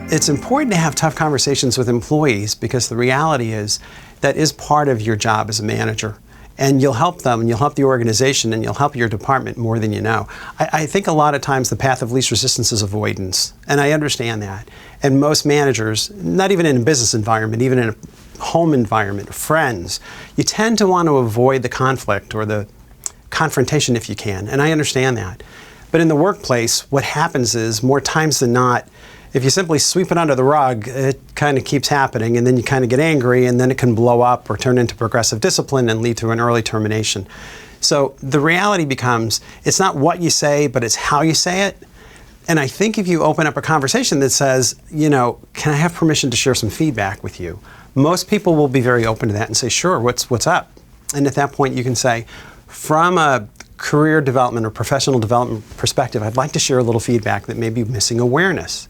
It's important to have tough conversations with employees because the reality is that is part of your job as a manager. And you'll help them, and you'll help the organization, and you'll help your department more than you know. I think a lot of times the path of least resistance is avoidance, and I understand that. And most managers, not even in a business environment, even in a home environment, friends, you tend to want to avoid the conflict or the confrontation if you can, and I understand that. But in the workplace, what happens is, more times than not, if you simply sweep it under the rug, it kind of keeps happening, and then you kind of get angry, and then it can blow up or turn into progressive discipline and lead to an early termination. So the reality becomes, it's not what you say, but it's how you say it. And I think if you open up a conversation that says, you know, can I have permission to share some feedback with you? Most people will be very open to that and say, sure, what's up? And at that point you can say, from a career development or professional development perspective, I'd like to share a little feedback that may be missing awareness.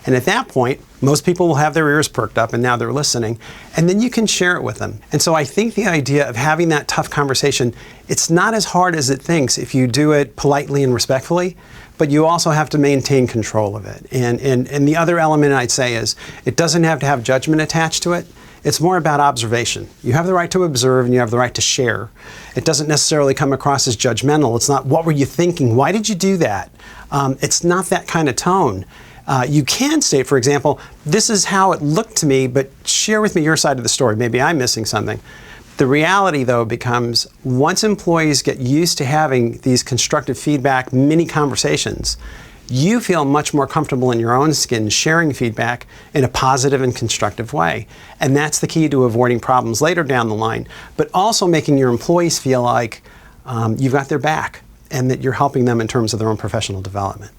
And at that point, most people will have their ears perked up and now they're listening, and then you can share it with them. And so I think the idea of having that tough conversation, it's not as hard as it thinks if you do it politely and respectfully, but you also have to maintain control of it. And the other element I'd say is, it doesn't have to have judgment attached to it. It's more about observation. You have the right to observe and you have the right to share. It doesn't necessarily come across as judgmental. It's not, what were you thinking? Why did you do that? It's not that kind of tone. You can state, for example, this is how it looked to me, but share with me your side of the story. Maybe I'm missing something. The reality, though, becomes once employees get used to having these constructive feedback mini conversations, you feel much more comfortable in your own skin sharing feedback in a positive and constructive way. And that's the key to avoiding problems later down the line, but also making your employees feel like you've got their back and that you're helping them in terms of their own professional development.